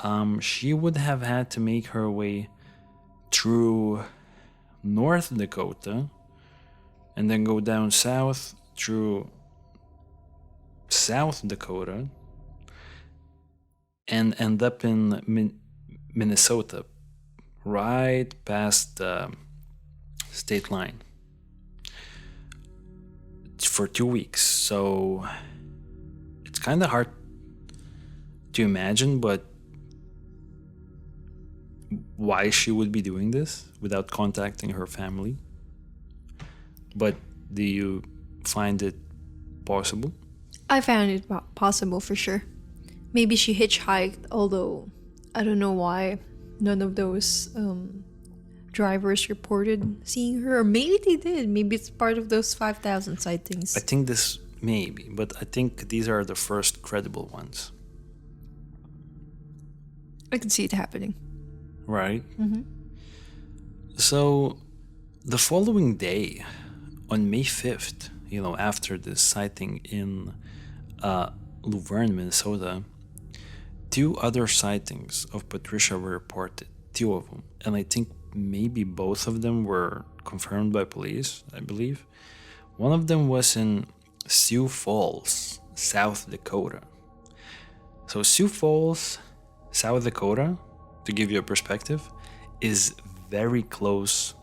she would have had to make her way through North Dakota and then go down south through South Dakota and end up in Minnesota, right past the state line for 2 weeks. So it's kind of hard to imagine, but why she would be doing this without contacting her family. But do you find it possible? I found it possible for sure. Maybe she hitchhiked, although I don't know why none of those drivers reported seeing her, or maybe they did. Maybe it's part of those 5,000 sightings. I think this maybe, but I think these are the first credible ones. I can see it happening. Right? So the following day, on May 5th, after this sighting in Luverne, Minnesota, 2 other sightings of Patricia were reported. 2 of them. And I think maybe both of them were confirmed by police, I believe. One of them was in Sioux Falls, South Dakota. So Sioux Falls, South Dakota, to give you a perspective, is very close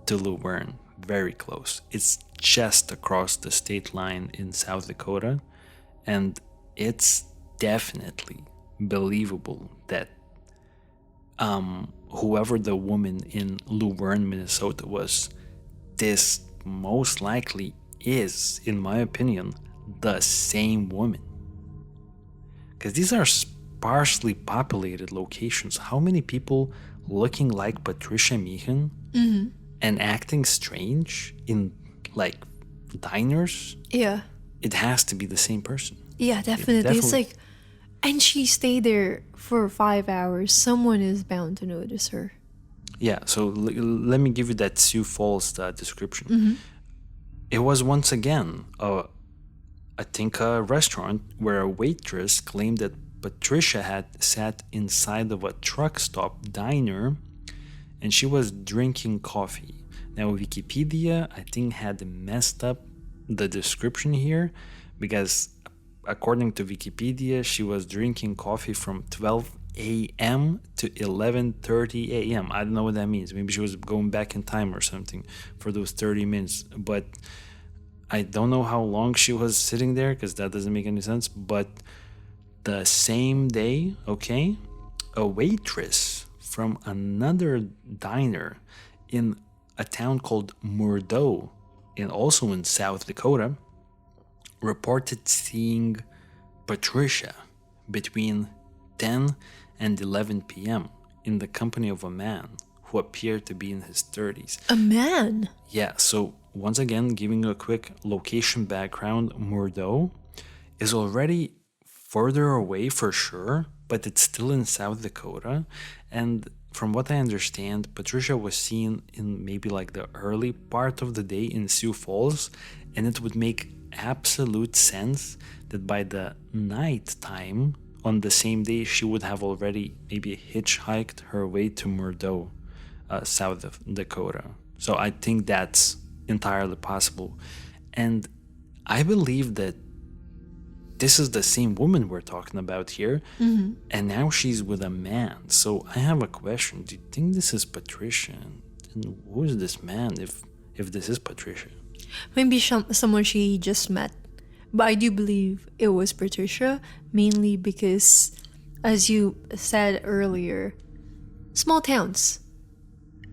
to Luverne. Very close. It's just across the state line in South Dakota. And it's definitely believable that whoever the woman in Luverne, Minnesota was, this most likely is, in my opinion, the same woman. Because these are sparsely populated locations. How many people looking like Patricia Meehan and acting strange in like diners? Yeah. It has to be the same person. Yeah, definitely. It's like, and she stayed there for 5 hours. Someone is bound to notice her. Yeah, so let me give you that Sioux Falls description. It was once again, I think, a restaurant where a waitress claimed that Patricia had sat inside of a truck stop diner and she was drinking coffee. Now, Wikipedia, I think, had messed up the description here because according to Wikipedia, she was drinking coffee from 12 a.m. to 11:30 a.m. I don't know what that means. Maybe she was going back in time or something for those 30 minutes. But I don't know how long she was sitting there because that doesn't make any sense. But the same day, okay, a waitress from another diner in a town called Murdo, also in South Dakota, reported seeing Patricia between 10 and 11 p.m. in the company of a man who appeared to be in his 30s. A man? Yeah, so once again, giving a quick location background, Murdo is already further away for sure, but it's still in South Dakota. And from what I understand, Patricia was seen in maybe like the early part of the day in Sioux Falls, and it would make absolute sense that by the night time on the same day she would have already maybe hitchhiked her way to Murdo, South Dakota. So I think that's entirely possible, and I believe that this is the same woman we're talking about here, and now she's with a man. So I have a question: do you think this is Patricia? And who is this man? If this is Patricia? Maybe someone she just met. But I do believe it was Patricia, mainly because, as you said earlier, small towns.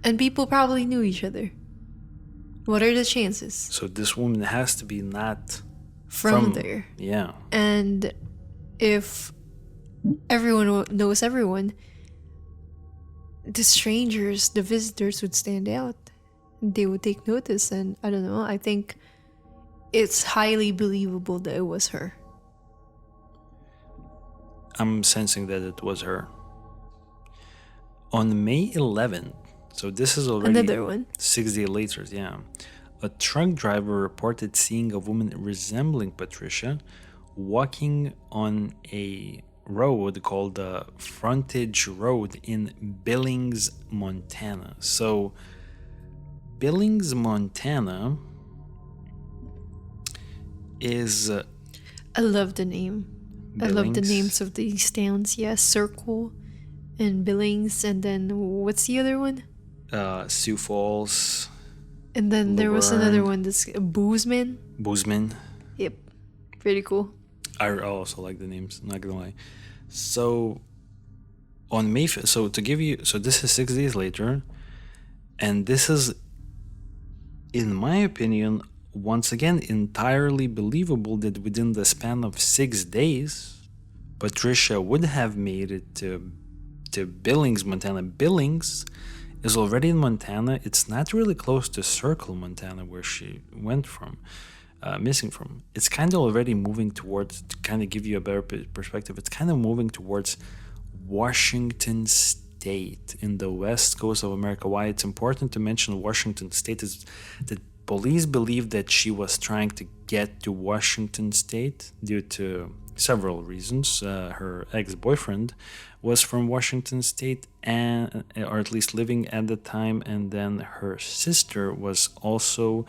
And people probably knew each other. What are the chances? So this woman has to be not from there. Yeah. And if everyone knows everyone, the strangers, the visitors would stand out. They would take notice, and I don't know, I think it's highly believable that it was her. I'm sensing that it was her. On May 11th, so this is already another one. 6 days later, yeah. A truck driver reported seeing a woman resembling Patricia walking on a road called the Frontage Road in Billings, Montana. So Billings, Montana is... I love the name. Billings. I love the names of these towns. Yes, Circle and Billings, and then what's the other one? Sioux Falls. And then there was another one, this Boozman. Boozman. Yep, pretty cool. I also like the names, not gonna lie. So on May 5th, so to give you, so this is 6 days later, and this is, in my opinion, once again entirely believable that within the span of 6 days, Patricia would have made it to Billings, Montana. Billings is already in Montana. It's not really close to Circle, Montana, where she went from, missing from. It's kind of already moving towards, to kind of give you a better perspective, it's kind of moving towards Washington State in the west coast of America. Why it's important to mention Washington State is that police believe that she was trying to get to Washington State due to several reasons. Her ex-boyfriend was from Washington State, and or at least living at the time, and then her sister was also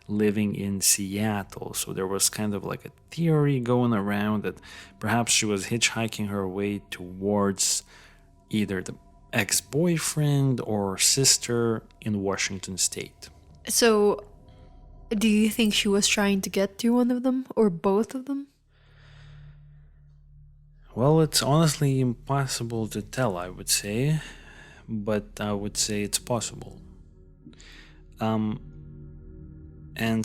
living in Seattle. So there was kind of like a theory going around that perhaps she was hitchhiking her way towards either the ex-boyfriend or sister in Washington State. So, do you think she was trying to get to one of them or both of them? Well, it's honestly impossible to tell, I would say, but I would say it's possible. And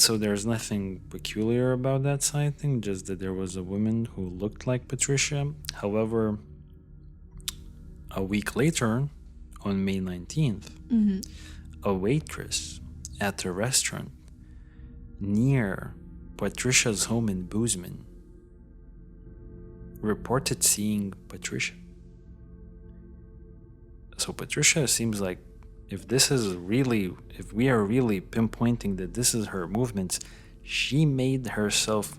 so there's nothing peculiar about that sighting, just that there was a woman who looked like Patricia. However, a week later, on May 19th, a waitress at a restaurant near Patricia's home in Bozeman reported seeing Patricia. So Patricia seems like, if we are really pinpointing that this is her movements, she made herself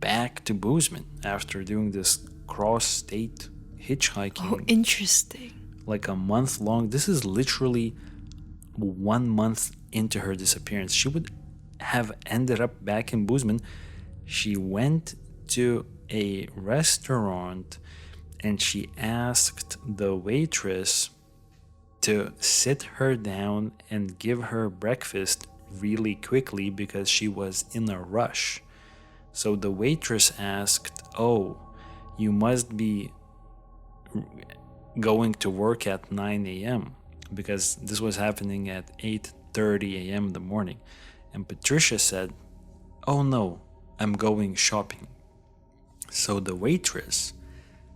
back to Bozeman after doing this cross-state hitchhiking. Oh, interesting. Like a month long. This is literally 1 month into her disappearance. She would have ended up back in Bozeman. She went to a restaurant and she asked the waitress to sit her down and give her breakfast really quickly because she was in a rush. So the waitress asked, "Oh, you must be going to work at 9 a.m. because this was happening at 8:30 a.m. in the morning." And Patricia said, "Oh no, I'm going shopping." So the waitress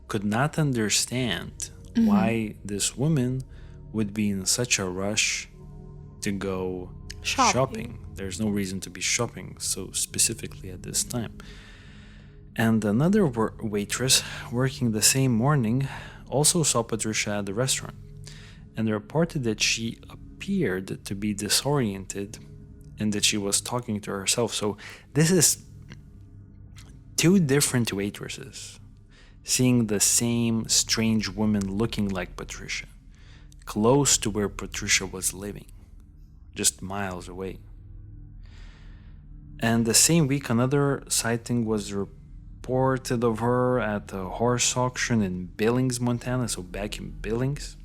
could not understand why this woman would be in such a rush to go shopping. There's no reason to be shopping so specifically at this time. And another waitress working the same morning also saw Patricia at the restaurant and reported that she appeared to be disoriented and that she was talking to herself. So this is two different waitresses seeing the same strange woman looking like Patricia, close to where Patricia was living, just miles away. And the same week, another sighting was reported of her at a horse auction in Billings, Montana, so back in Billings.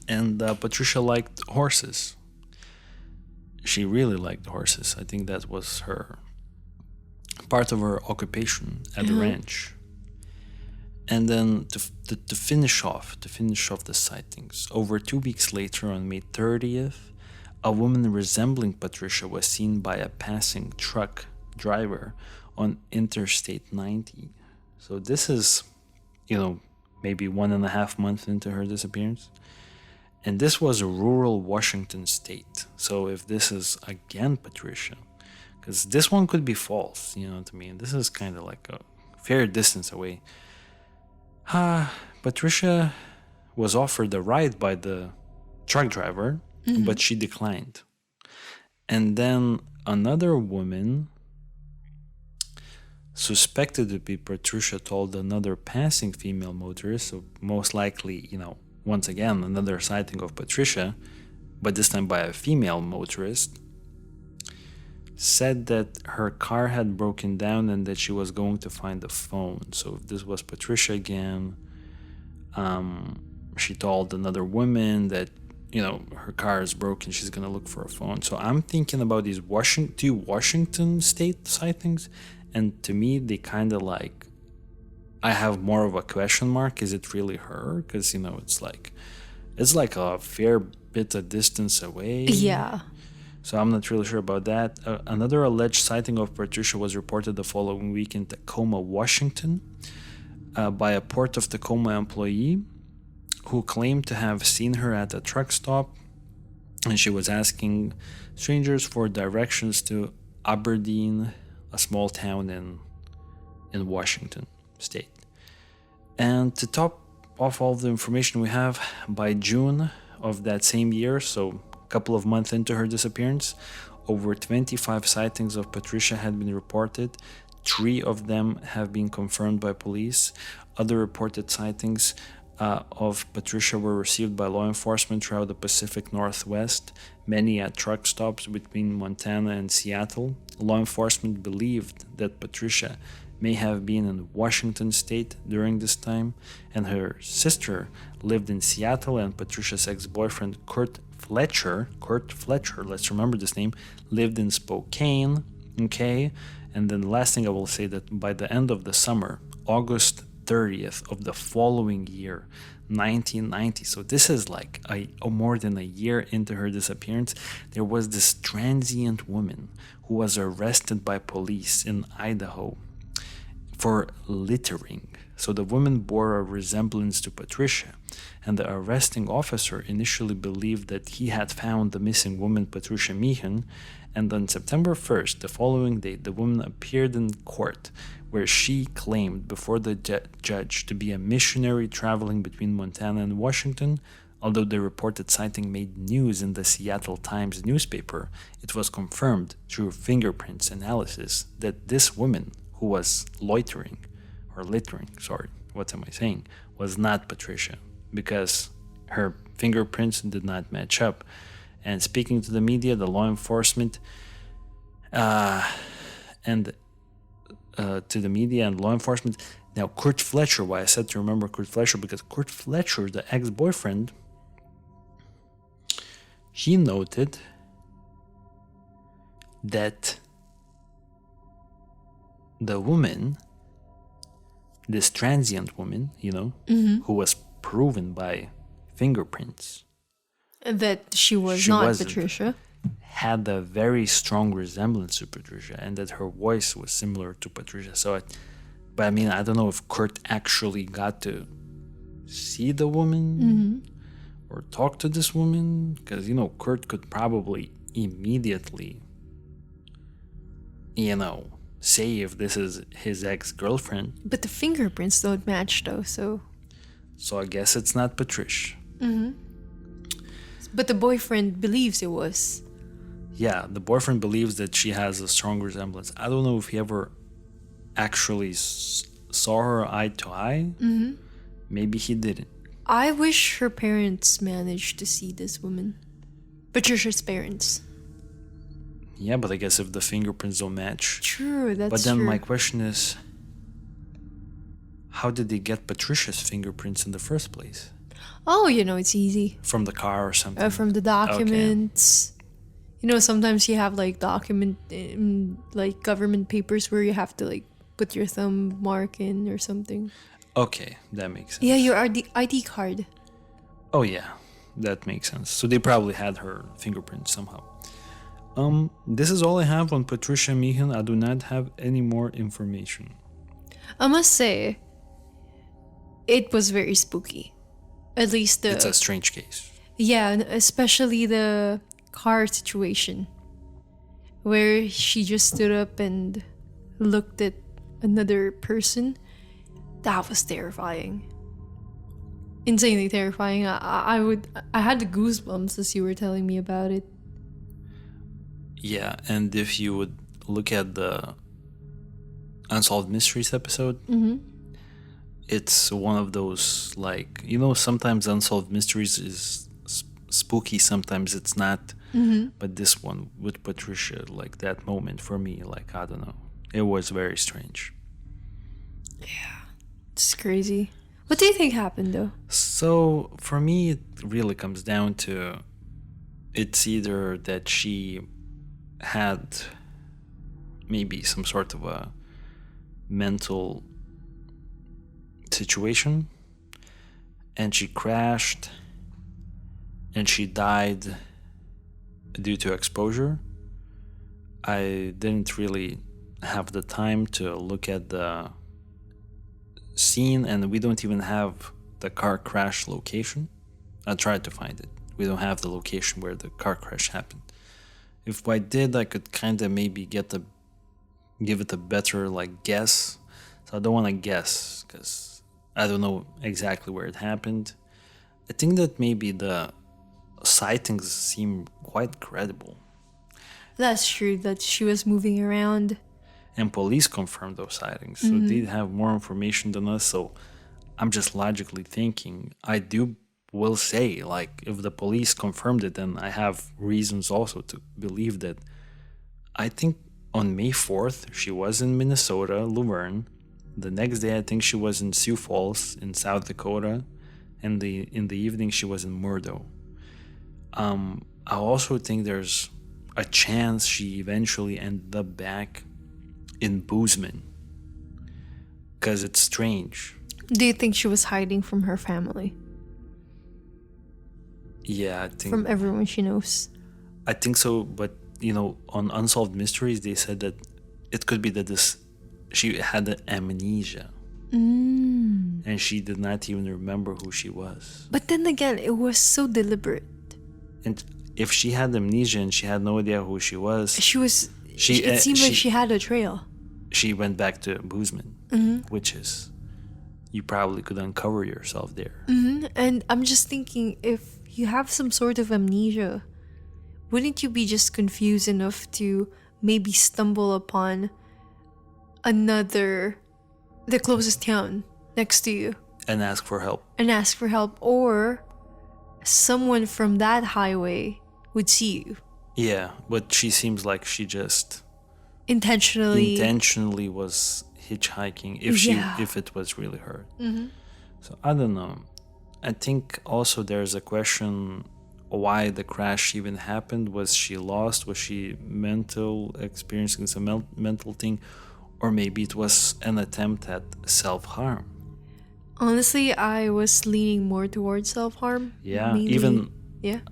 And Patricia liked horses. She really liked horses. I think that was her part of her occupation at the ranch. And then to finish off the sightings, over 2 weeks later, on May 30th, a woman resembling Patricia was seen by a passing truck driver on Interstate 90. So this is, maybe 1.5 months into her disappearance. And this was rural Washington State. So if this is again Patricia, because this one could be false, you know what I mean? This is kind of like a fair distance away. Patricia was offered a ride by the truck driver, but she declined. And then another woman suspected to be Patricia told another passing female motorist, so most likely, once again, another sighting of Patricia, but this time by a female motorist, said that her car had broken down and that she was going to find the phone. So if this was Patricia again, she told another woman that, her car is broken, she's going to look for a phone. So I'm thinking about these two Washington State sightings, and to me, they kind of like, I have more of a question mark. Is it really her? Because, it's like a fair bit of distance away. Yeah. So I'm not really sure about that. Another alleged sighting of Patricia was reported the following week in Tacoma, Washington, by a Port of Tacoma employee who claimed to have seen her at a truck stop, and she was asking strangers for directions to Aberdeen, a small town in Washington state. And to top off all the information we have, by June of that same year, so a couple of months into her disappearance, over 25 sightings of Patricia had been reported. 3 of them have been confirmed by police. Other reported sightings of Patricia were received by law enforcement throughout the Pacific Northwest, many at truck stops between Montana and Seattle. Law enforcement believed that Patricia may have been in Washington state during this time, and her sister lived in Seattle, and Patricia's ex-boyfriend Kurt Fletcher, let's remember this name, lived in Spokane, okay? And then the last thing I will say, that by the end of the summer, August 30th of the following year, 1990, so this is like more than a year into her disappearance, there was this transient woman who was arrested by police in Idaho for littering. So the woman bore a resemblance to Patricia, and the arresting officer initially believed that he had found the missing woman, Patricia Meehan, and on September 1st, the following day, the woman appeared in court, where she claimed before the judge to be a missionary traveling between Montana and Washington. Although the reported sighting made news in the Seattle Times newspaper, it was confirmed through fingerprints analysis that this woman, who was littering, was not Patricia, because her fingerprints did not match up. And speaking to the media, the law enforcement, now Kurt Fletcher, why I said to remember Kurt Fletcher, because Kurt Fletcher, the ex-boyfriend, he noted that the woman, this transient woman, who was proven by fingerprints that she wasn't Patricia, had a very strong resemblance to Patricia, and that her voice was similar to Patricia. But I mean, I don't know if Kurt actually got to see the woman or talk to this woman, because Kurt could probably immediately say if this is his ex-girlfriend. But the fingerprints don't match though, so I guess it's not Patricia. But the boyfriend believes it was. Yeah, the boyfriend believes that she has a strong resemblance. I don't know if he ever actually saw her eye to eye. Maybe he didn't. I wish her parents managed to see this woman. Patricia's parents. Yeah, but I guess if the fingerprints don't match. True, that's true. But then my question is, how did they get Patricia's fingerprints in the first place? Oh, it's easy. From the car or something? From the documents. Okay. Sometimes you have like government papers where you have to like put your thumb mark in or something. Okay, that makes sense. Yeah, your ID card. Oh yeah, that makes sense. So they probably had her fingerprints somehow. This is all I have on Patricia Meehan. I do not have any more information. I must say, it was very spooky. At least it's a strange case. Yeah, especially the car situation, where she just stood up and looked at another person. That was terrifying. Insanely terrifying. I had the goosebumps as you were telling me about it. Yeah, and if you would look at the Unsolved Mysteries episode, it's one of those, like, sometimes Unsolved Mysteries is spooky, sometimes it's not. But this one with Patricia, like that moment for me, like, I don't know, it was very strange. Yeah, it's crazy. What do you think happened though? So for me, it really comes down to, it's either that she had maybe some sort of a mental situation and she crashed and she died due to exposure. I didn't really have the time to look at the scene, and we don't even have the car crash location. I tried to find it. We don't have the location where the car crash happened. If I did, I could kind of maybe give it a better like guess. So I don't want to guess because I don't know exactly where it happened. I think that maybe the sightings seem quite credible. That's true that she was moving around. And police confirmed those sightings. So they have more information than us. So I'm just logically thinking, will say, like, if the police confirmed it, then I have reasons also to believe that. I think on May 4th, she was in Minnesota, Luverne. The next day, I think she was in Sioux Falls in South Dakota. And in the evening, she was in Murdo. I also think there's a chance she eventually ended up back in Bozeman. Because it's strange. Do you think she was hiding from her family? Yeah, I think... From everyone she knows? I think so, but, on Unsolved Mysteries, they said that it could be that she had amnesia. And she did not even remember who she was. But then again, it was so deliberate. And if she had amnesia and she had no idea who she was... It seemed like she had a trail. She went back to Bozeman, which is... You probably could uncover yourself there. And I'm just thinking, if you have some sort of amnesia, wouldn't you be just confused enough to maybe stumble upon the closest town next to you? And ask for help. Or someone from that highway would see you. Yeah, but she seems like she just intentionally was hitchhiking if it was really her. So I don't know. I think also there's a question why the crash even happened. Was she lost? Was she experiencing some mental thing? Or maybe it was an attempt at self-harm. Honestly, I was leaning more towards self-harm. Yeah, mainly.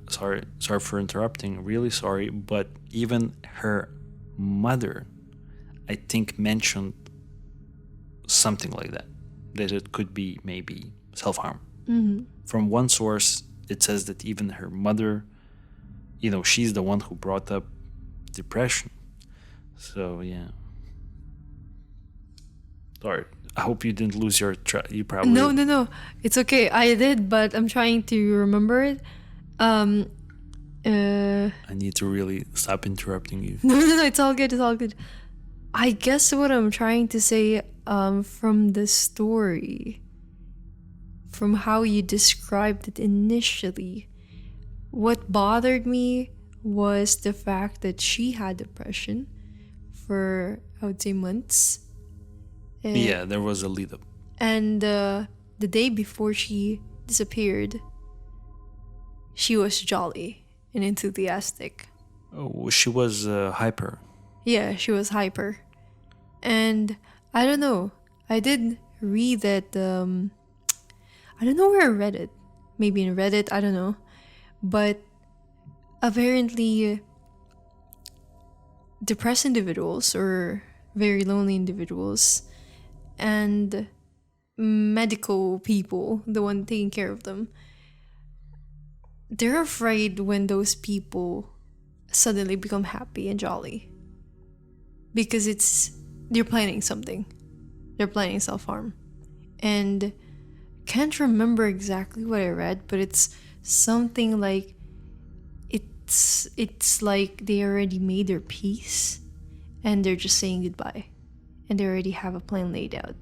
Sorry for interrupting. Really sorry, but even her mother, I think, mentioned something like that it could be maybe self-harm. From one source, it says that even her mother, she's the one who brought up depression. So yeah. Sorry, I hope you didn't lose your you probably... No, it's okay. I did, but I'm trying to remember it. I need to really stop interrupting you. No, it's all good. I guess what I'm trying to say, from the story, from how you described it initially, what bothered me was the fact that she had depression for, I would say, months. Yeah, there was a lead up. And the day before she disappeared, she was jolly and enthusiastic. Oh, she was hyper. Yeah, she was hyper. And I don't know. I did read that, I don't know where I read it. Maybe in Reddit, I don't know. But apparently, depressed individuals or very lonely individuals and medical people, the one taking care of them, they're afraid when those people suddenly become happy and jolly. Because they're planning something. They're planning self-harm. And can't remember exactly what I read, but it's something like it's like they already made their peace and they're just saying goodbye. And they already have a plan laid out.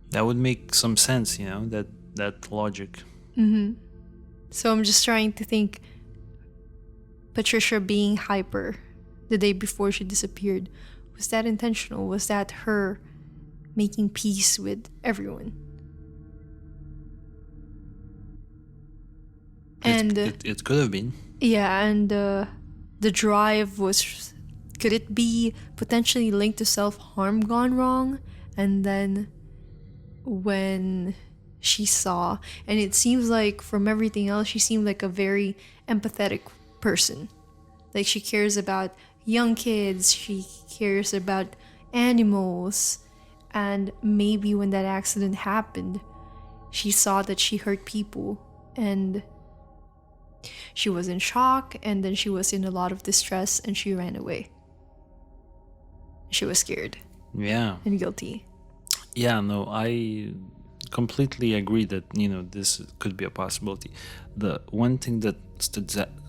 That would make some sense, that logic. So I'm just trying to think, Patricia being hyper the day before she disappeared, was that intentional? Was that her making peace with everyone? It could have been. Yeah, and the drive was... Could it be potentially linked to self-harm gone wrong? And then when she saw... And it seems like from everything else, she seemed like a very empathetic person. Like she cares about young kids. She cares about animals. And maybe when that accident happened, she saw that she hurt people and she was in shock, and then she was in a lot of distress and she ran away. She was scared Yeah. and guilty. Yeah, no, I completely agree that, this could be a possibility. The one thing that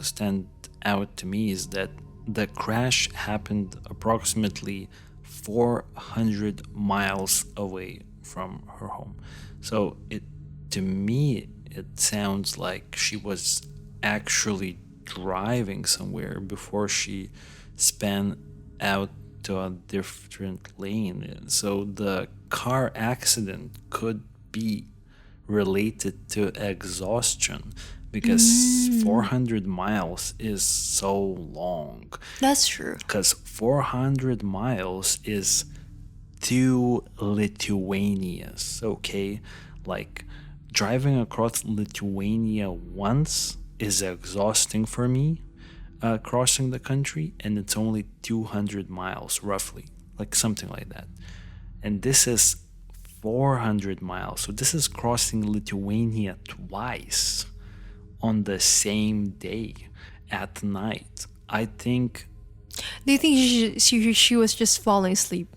stand out to me is that the crash happened approximately 400 miles away from her home. So to me, it sounds like she was actually driving somewhere before she spun out to a different lane. So the car accident could be related to exhaustion, because 400 miles is so long. That's true. Because 400 miles is 2 Lithuanias, okay? Like, driving across Lithuania once is exhausting for me, crossing the country, and it's only 200 miles, roughly, like something like that. And this is 400 miles. So this is crossing Lithuania twice on the same day at night. I think Do you think she was just falling asleep?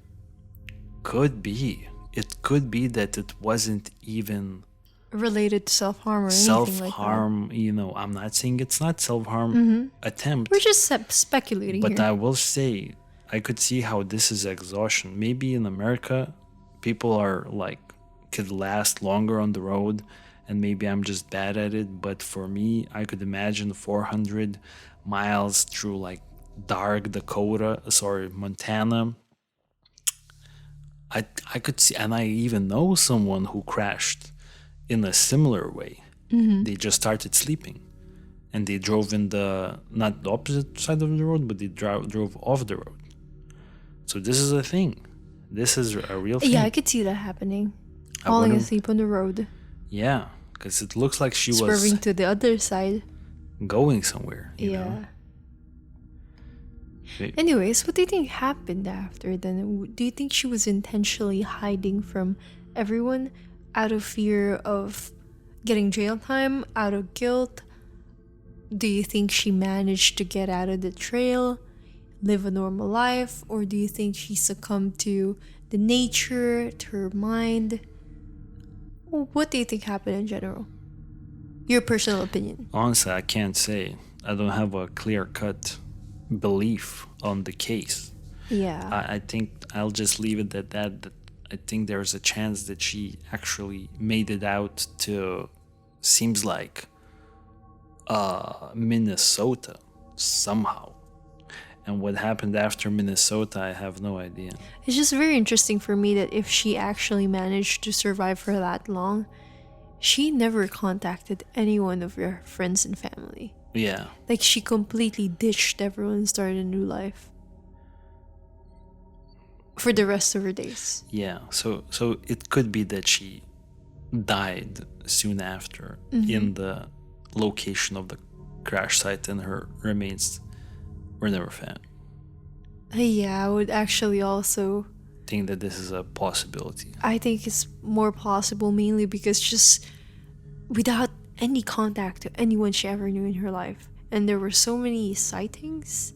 could be. It could be that it wasn't even Related to self-harm or anything like that? self-harm. I'm not saying it's not self-harm attempt. We're just speculating But here. I will say, I could see how this is exhaustion. Maybe in America, people are like, could last longer on the road, and maybe I'm just bad at it. But for me, I could imagine 400 miles through like Montana. I could see, and I even know someone who crashed in a similar way. They just started sleeping, and they drove in not the opposite side of the road, but they drove off the road. So this is a thing. This is a real thing. Yeah, I could see that happening. I Falling wonder- asleep on the road. Yeah, because it looks like she Swerving was to the other side. going somewhere. You Yeah. know? Anyways, what do you think happened after then? Do you think she was intentionally hiding from everyone out of fear of getting jail time, out of guilt? Do you think she managed to get out of the trail, live a normal life? Or do you think she succumbed to the nature, to her mind? What do you think happened in general? Your personal opinion. Honestly, I can't say. I don't have a clear-cut belief on the case. Yeah. I think I'll just leave it at that I think there's a chance that she actually made it out to, seems like, Minnesota somehow. And what happened after Minnesota, I have no idea. It's just very interesting for me that if she actually managed to survive for that long, she never contacted any one of her friends and family. Yeah. Like, she completely ditched everyone and started a new life for the rest of her days. Yeah. So it could be that she died soon after in the location of the crash site, and her remains were never found. Yeah, I would actually also Think that this is a possibility. I think it's more plausible, mainly because just without any contact to anyone she ever knew in her life, and there were so many sightings,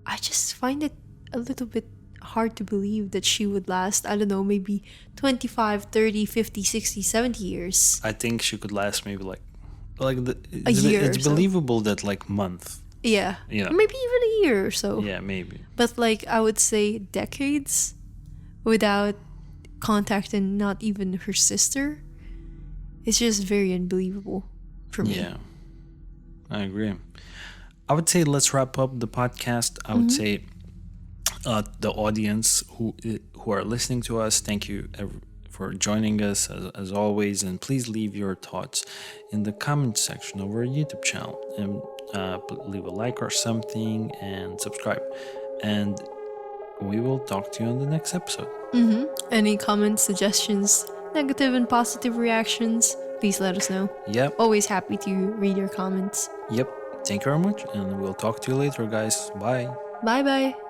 I just find it a little bit hard to believe that she would last, I don't know, maybe 25, 30, 50, 60, 70 years. I think she could last maybe A year It's or so. believable that like month. Yeah. Yeah. Maybe even a year or so. Yeah, maybe. But like, I would say decades without contacting not even her sister. It's just very unbelievable for me. Yeah, I agree. I would say let's wrap up the podcast. I would say the audience who are listening to us, thank you for joining us as always, and please leave your thoughts in the comment section of our YouTube channel, and leave a like or something and subscribe, and we will talk to you on the next episode. Any comments, suggestions, negative and positive reactions, please let us know. Yep. Always happy to read your comments. Thank you very much, and we'll talk to you later, guys. Bye. Bye bye.